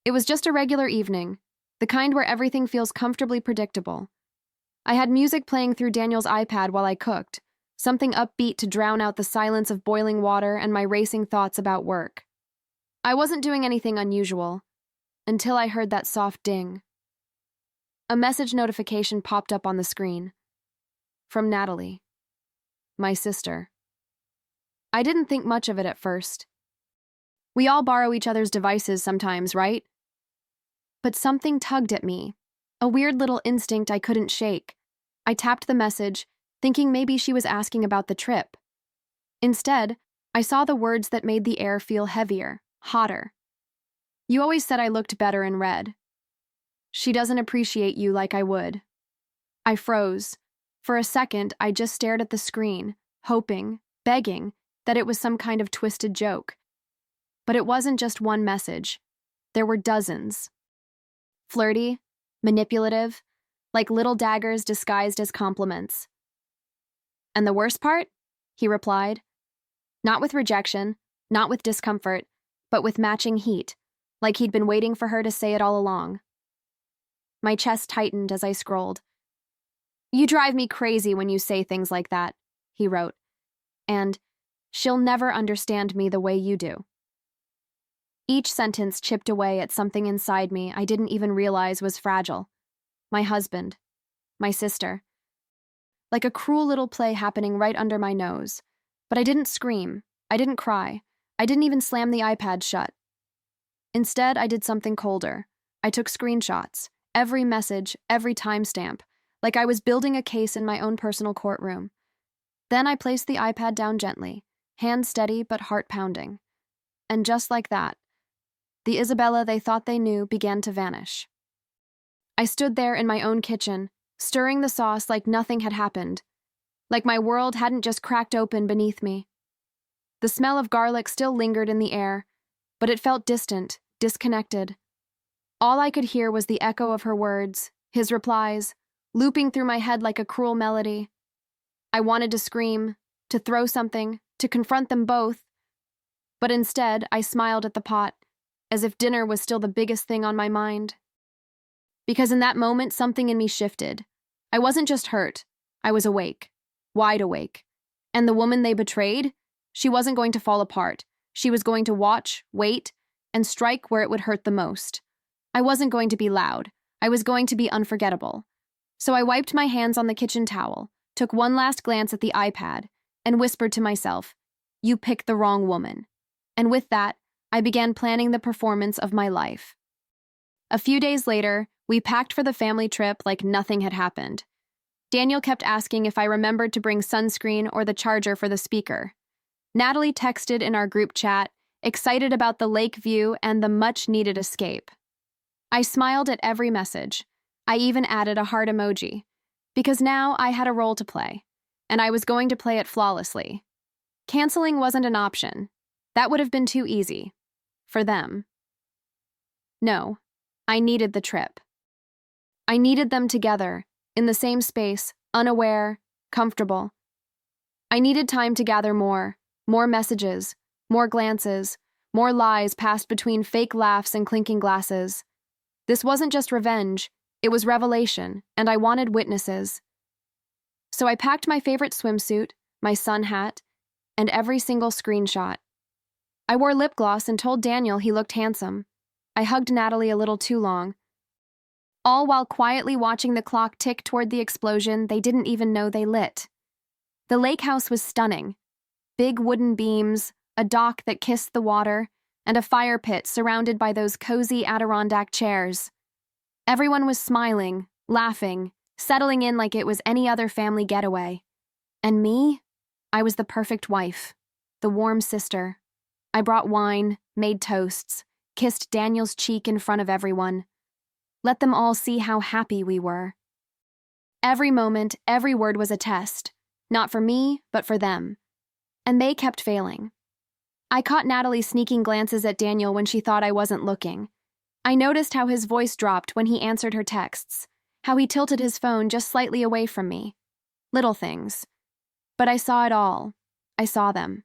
It was just a regular evening, the kind where everything feels comfortably predictable. I had music playing through Daniel's iPad while I cooked, something upbeat to drown out the silence of boiling water and my racing thoughts about work. I wasn't doing anything unusual until I heard that soft ding. A message notification popped up on the screen. From Natalie, my sister. I didn't think much of it at first. We all borrow each other's devices sometimes, right? But something tugged at me, a weird little instinct I couldn't shake. I tapped the message, thinking maybe she was asking about the trip. Instead, I saw the words that made the air feel heavier, hotter. You always said I looked better in red. She doesn't appreciate you like I would. I froze. For a second, I just stared at the screen, hoping, begging, that it was some kind of twisted joke. But it wasn't just one message. There were dozens. Flirty, manipulative, like little daggers disguised as compliments. And the worst part? He replied. Not with rejection, not with discomfort, but with matching heat, like he'd been waiting for her to say it all along. My chest tightened as I scrolled. You drive me crazy when you say things like that, he wrote. And, she'll never understand me the way you do. Each sentence chipped away at something inside me I didn't even realize was fragile. My husband. My sister. Like a cruel little play happening right under my nose. But I didn't scream. I didn't cry. I didn't even slam the iPad shut. Instead, I did something colder. I took screenshots. Every message, every timestamp. Like I was building a case in my own personal courtroom. Then I placed the iPad down gently, hand steady but heart pounding. And just like that, the Isabella they thought they knew began to vanish. I stood there in my own kitchen, stirring the sauce like nothing had happened, like my world hadn't just cracked open beneath me. The smell of garlic still lingered in the air, but it felt distant, disconnected. All I could hear was the echo of her words, his replies, looping through my head like a cruel melody. I wanted to scream, to throw something, to confront them both, but instead I smiled at the pot, as if dinner was still the biggest thing on my mind. Because in that moment, something in me shifted. I wasn't just hurt, I was awake, wide awake. And the woman they betrayed, she wasn't going to fall apart. She was going to watch, wait, and strike where it would hurt the most. I wasn't going to be loud. I was going to be unforgettable. So I wiped my hands on the kitchen towel, took one last glance at the iPad, and whispered to myself, "You picked the wrong woman." And with that, I began planning the performance of my life. A few days later, we packed for the family trip like nothing had happened. Daniel kept asking if I remembered to bring sunscreen or the charger for the speaker. Natalie texted in our group chat, excited about the lake view and the much-needed escape. I smiled at every message. I even added a heart emoji, because now I had a role to play, and I was going to play it flawlessly. Canceling wasn't an option. That would have been too easy. For them. No, I needed the trip. I needed them together, in the same space, unaware, comfortable. I needed time to gather more messages, more glances, more lies passed between fake laughs and clinking glasses. This wasn't just revenge, it was revelation, and I wanted witnesses. So I packed my favorite swimsuit, my sun hat, and every single screenshot. I wore lip gloss and told Daniel he looked handsome. I hugged Natalie a little too long. All while quietly watching the clock tick toward the explosion they didn't even know they lit. The lake house was stunning. Big wooden beams, a dock that kissed the water, and a fire pit surrounded by those cozy Adirondack chairs. Everyone was smiling, laughing, settling in like it was any other family getaway. And me? I was the perfect wife, the warm sister. I brought wine, made toasts, kissed Daniel's cheek in front of everyone. Let them all see how happy we were. Every moment, every word was a test, not for me, but for them. And they kept failing. I caught Natalie sneaking glances at Daniel when she thought I wasn't looking. I noticed how his voice dropped when he answered her texts, how he tilted his phone just slightly away from me. Little things. But I saw it all. I saw them.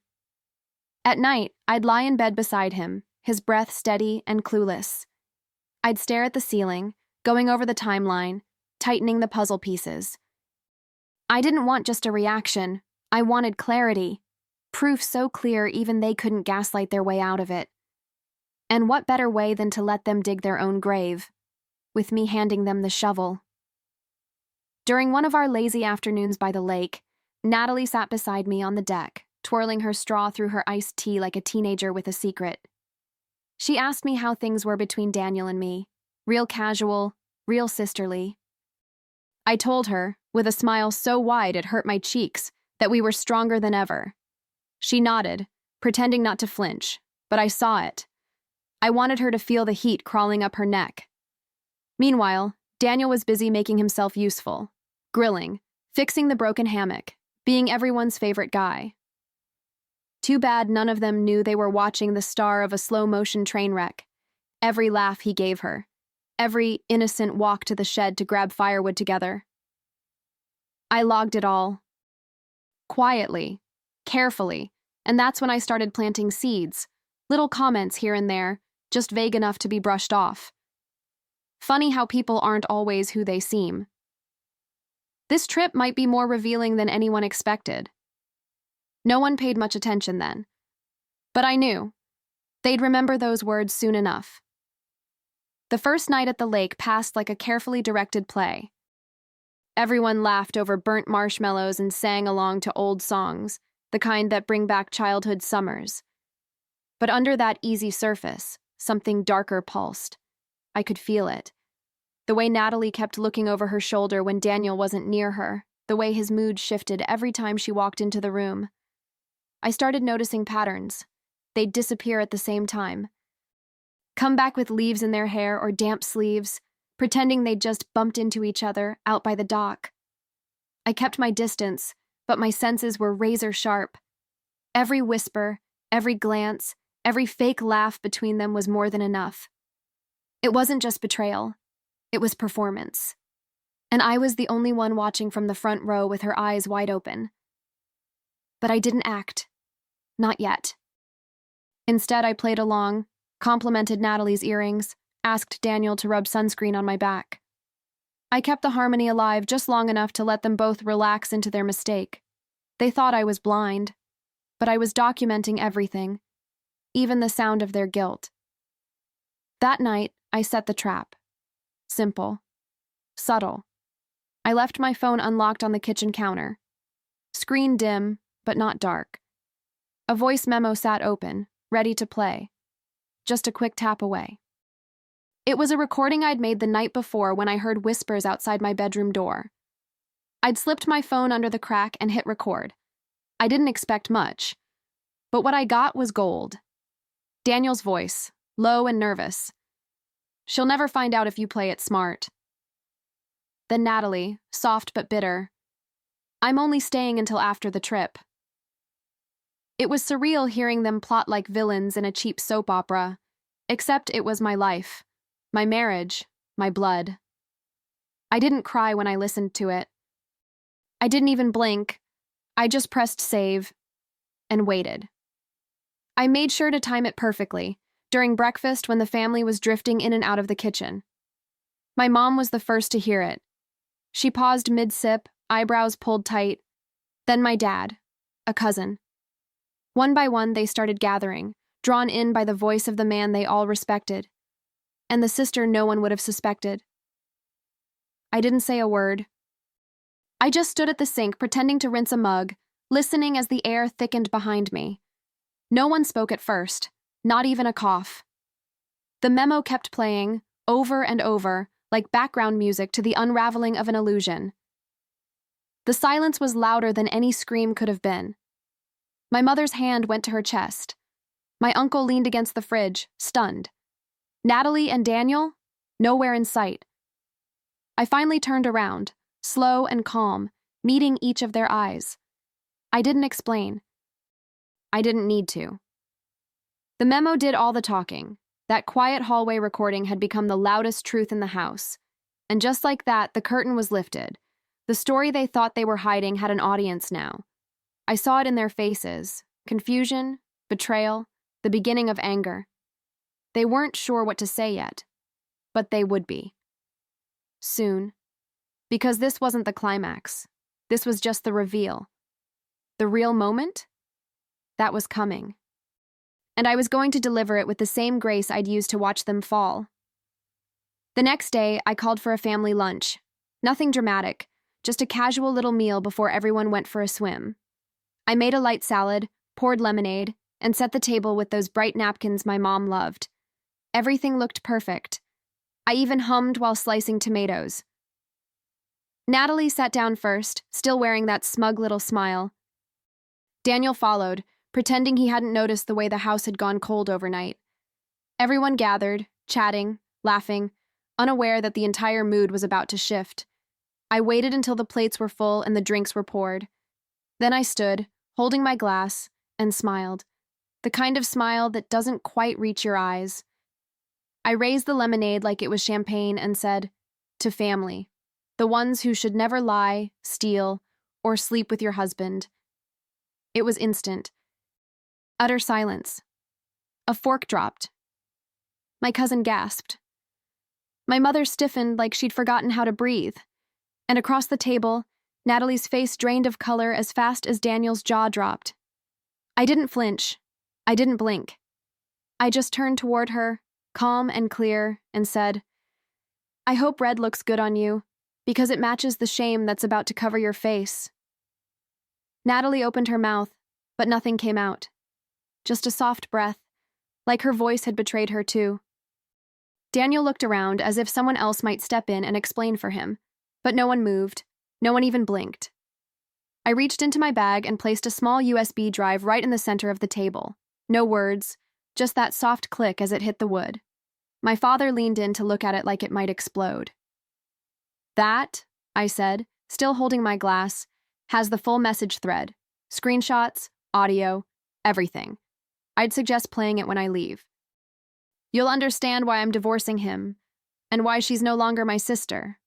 At night, I'd lie in bed beside him, his breath steady and clueless. I'd stare at the ceiling, going over the timeline, tightening the puzzle pieces. I didn't want just a reaction. I wanted clarity. Proof so clear even they couldn't gaslight their way out of it. And what better way than to let them dig their own grave, with me handing them the shovel. During one of our lazy afternoons by the lake, Natalie sat beside me on the deck, twirling her straw through her iced tea like a teenager with a secret. She asked me how things were between Daniel and me, real casual, real sisterly. I told her, with a smile so wide it hurt my cheeks, that we were stronger than ever. She nodded, pretending not to flinch, but I saw it. I wanted her to feel the heat crawling up her neck. Meanwhile, Daniel was busy making himself useful, grilling, fixing the broken hammock, being everyone's favorite guy. Too bad none of them knew they were watching the star of a slow-motion train wreck. Every laugh he gave her, every innocent walk to the shed to grab firewood together. I logged it all. Quietly, carefully, and that's when I started planting seeds, little comments here and there, just vague enough to be brushed off. Funny how people aren't always who they seem. This trip might be more revealing than anyone expected. No one paid much attention then. But I knew. They'd remember those words soon enough. The first night at the lake passed like a carefully directed play. Everyone laughed over burnt marshmallows and sang along to old songs, the kind that bring back childhood summers. But under that easy surface, something darker pulsed. I could feel it. The way Natalie kept looking over her shoulder when Daniel wasn't near her, the way his mood shifted every time she walked into the room. I started noticing patterns. They'd disappear at the same time. Come back with leaves in their hair or damp sleeves, pretending they'd just bumped into each other out by the dock. I kept my distance, but my senses were razor sharp. Every whisper, every glance, every fake laugh between them was more than enough. It wasn't just betrayal. It was performance. And I was the only one watching from the front row with her eyes wide open. But I didn't act. Not yet. Instead, I played along, complimented Natalie's earrings, asked Daniel to rub sunscreen on my back. I kept the harmony alive just long enough to let them both relax into their mistake. They thought I was blind, but I was documenting everything, even the sound of their guilt. That night, I set the trap. Simple. Subtle. I left my phone unlocked on the kitchen counter. Screen dim, but not dark. A voice memo sat open, ready to play. Just a quick tap away. It was a recording I'd made the night before when I heard whispers outside my bedroom door. I'd slipped my phone under the crack and hit record. I didn't expect much, but what I got was gold. Daniel's voice, low and nervous. "She'll never find out if you play it smart." Then Natalie, soft but bitter. "I'm only staying until after the trip." It was surreal hearing them plot like villains in a cheap soap opera, except it was my life, my marriage, my blood. I didn't cry when I listened to it. I didn't even blink. I just pressed save and waited. I made sure to time it perfectly, during breakfast when the family was drifting in and out of the kitchen. My mom was the first to hear it. She paused mid-sip, eyebrows pulled tight. Then my dad, a cousin. One by one, they started gathering, drawn in by the voice of the man they all respected, and the sister no one would have suspected. I didn't say a word. I just stood at the sink pretending to rinse a mug, listening as the air thickened behind me. No one spoke at first, not even a cough. The memo kept playing, over and over, like background music to the unraveling of an illusion. The silence was louder than any scream could have been. My mother's hand went to her chest. My uncle leaned against the fridge, stunned. Natalie and Daniel? Nowhere in sight. I finally turned around, slow and calm, meeting each of their eyes. I didn't explain. I didn't need to. The memo did all the talking. That quiet hallway recording had become the loudest truth in the house. And just like that, the curtain was lifted. The story they thought they were hiding had an audience now. I saw it in their faces. Confusion, betrayal, the beginning of anger. They weren't sure what to say yet. but they would be. Soon. Because this wasn't the climax. This was just the reveal. The real moment? That was coming. And I was going to deliver it with the same grace I'd used to watch them fall. The next day, I called for a family lunch. Nothing dramatic, just a casual little meal before everyone went for a swim. I made a light salad, poured lemonade, and set the table with those bright napkins my mom loved. Everything looked perfect. I even hummed while slicing tomatoes. Natalie sat down first, still wearing that smug little smile. Daniel followed, pretending he hadn't noticed the way the house had gone cold overnight. Everyone gathered, chatting, laughing, unaware that the entire mood was about to shift. I waited until the plates were full and the drinks were poured. Then I stood, holding my glass, and smiled. The kind of smile that doesn't quite reach your eyes. I raised the lemonade like it was champagne and said, "To family, the ones who should never lie, steal, or sleep with your husband." It was instant. Utter silence. A fork dropped. My cousin gasped. My mother stiffened like she'd forgotten how to breathe. And across the table, Natalie's face drained of color as fast as Daniel's jaw dropped. I didn't flinch. I didn't blink. I just turned toward her, calm and clear, and said, "I hope red looks good on you, because it matches the shame that's about to cover your face." Natalie opened her mouth, but nothing came out. Just a soft breath, like her voice had betrayed her too. Daniel looked around as if someone else might step in and explain for him, but no one moved. No one even blinked. I reached into my bag and placed a small USB drive right in the center of the table. No words, just that soft click as it hit the wood. My father leaned in to look at it like it might explode. "That," I said, still holding my glass, "has the full message thread. Screenshots, audio, everything. I'd suggest playing it when I leave. You'll understand why I'm divorcing him, and why she's no longer my sister.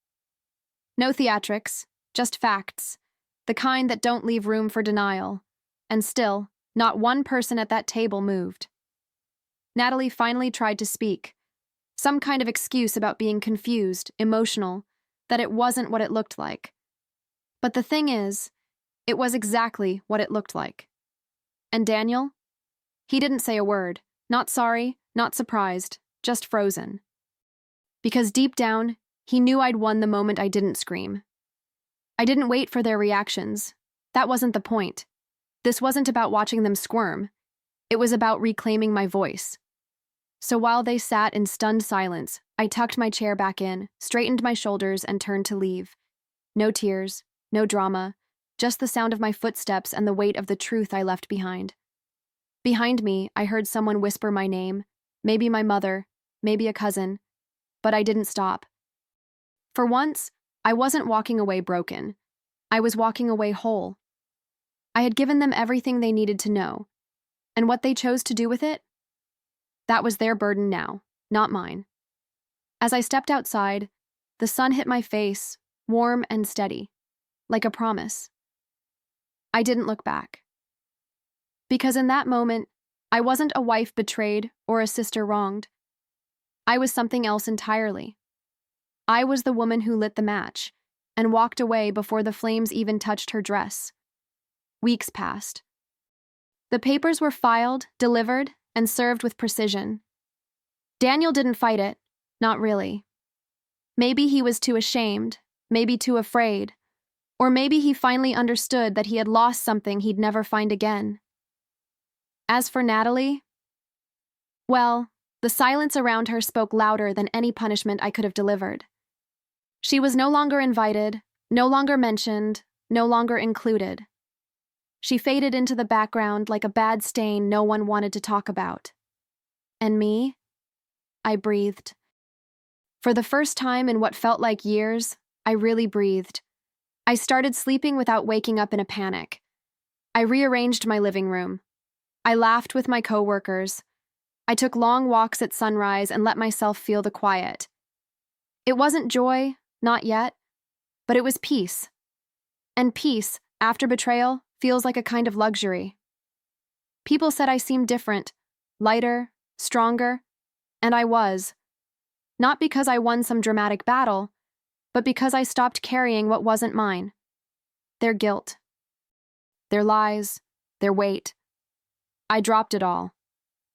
No theatrics, just facts, the kind that don't leave room for denial. And still, not one person at that table moved." Natalie finally tried to speak. Some kind of excuse about being confused, emotional, that it wasn't what it looked like. But the thing is, it was exactly what it looked like. And Daniel? He didn't say a word. Not sorry, not surprised, just frozen. Because deep down, he knew I'd won the moment I didn't scream. I didn't wait for their reactions. That wasn't the point. This wasn't about watching them squirm. It was about reclaiming my voice. So while they sat in stunned silence, I tucked my chair back in, straightened my shoulders, and turned to leave. No tears, no drama, just the sound of my footsteps and the weight of the truth I left behind. Behind me, I heard someone whisper my name, maybe my mother, maybe a cousin, but I didn't stop. For once, I wasn't walking away broken. I was walking away whole. I had given them everything they needed to know, and what they chose to do with it? That was their burden now, not mine. As I stepped outside, the sun hit my face, warm and steady, like a promise. I didn't look back. Because in that moment, I wasn't a wife betrayed or a sister wronged. I was something else entirely. I was the woman who lit the match and walked away before the flames even touched her dress. Weeks passed. The papers were filed, delivered, and served with precision. Daniel didn't fight it, not really. Maybe he was too ashamed, maybe too afraid, or maybe he finally understood that he had lost something he'd never find again. As for Natalie, well, the silence around her spoke louder than any punishment I could have delivered. She was no longer invited, no longer mentioned, no longer included. She faded into the background like a bad stain no one wanted to talk about. And me? I breathed. For the first time in what felt like years, I really breathed. I started sleeping without waking up in a panic. I rearranged my living room. I laughed with my coworkers. I took long walks at sunrise and let myself feel the quiet. It wasn't joy, not yet, but it was peace. And peace, after betrayal, feels like a kind of luxury. People said I seemed different, lighter, stronger, and I was. Not because I won some dramatic battle, but because I stopped carrying what wasn't mine. Their guilt, their lies, their weight. I dropped it all.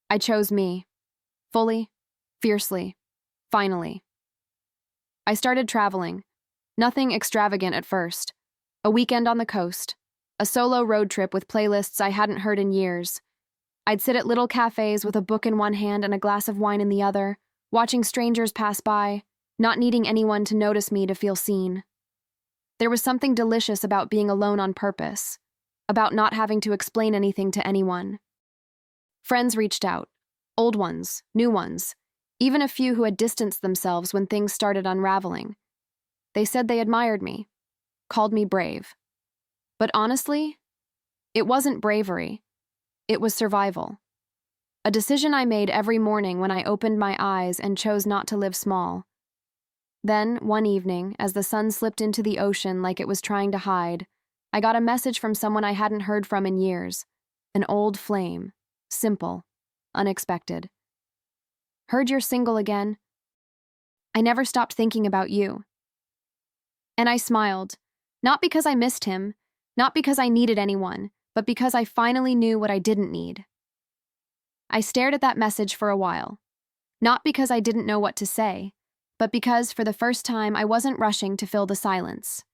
I chose me. Fully, fiercely, finally. I started traveling. Nothing extravagant at first. A weekend on the coast. A solo road trip with playlists I hadn't heard in years. I'd sit at little cafes with a book in one hand and a glass of wine in the other, watching strangers pass by, not needing anyone to notice me to feel seen. There was something delicious about being alone on purpose, about not having to explain anything to anyone. Friends reached out. Old ones, new ones, even a few who had distanced themselves when things started unraveling. They said they admired me, called me brave. But honestly, it wasn't bravery. It was survival. A decision I made every morning when I opened my eyes and chose not to live small. Then, one evening, as the sun slipped into the ocean like it was trying to hide, I got a message from someone I hadn't heard from in years. An old flame. Simple. Unexpected. Heard you're single again. I never stopped thinking about you. And I smiled, not because I missed him, not because I needed anyone, but because I finally knew what I didn't need. I stared at that message for a while, not because I didn't know what to say, but because for the first time I wasn't rushing to fill the silence.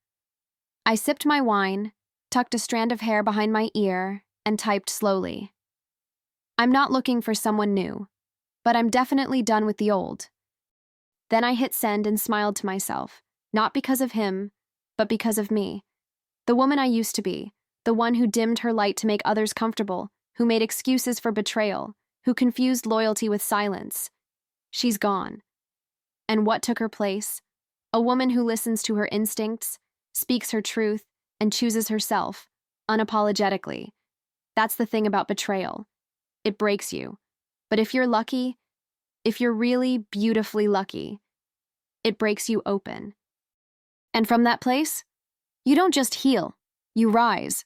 I sipped my wine, tucked a strand of hair behind my ear, and typed slowly. I'm not looking for someone new, but I'm definitely done with the old. Then I hit send and smiled to myself, not because of him, but because of me. The woman I used to be, the one who dimmed her light to make others comfortable, who made excuses for betrayal, who confused loyalty with silence. She's gone. And what took her place? A woman who listens to her instincts, speaks her truth, and chooses herself, unapologetically. That's the thing about betrayal. It breaks you. But if you're lucky, if you're really beautifully lucky, it breaks you open. And from that place, you don't just heal, you rise.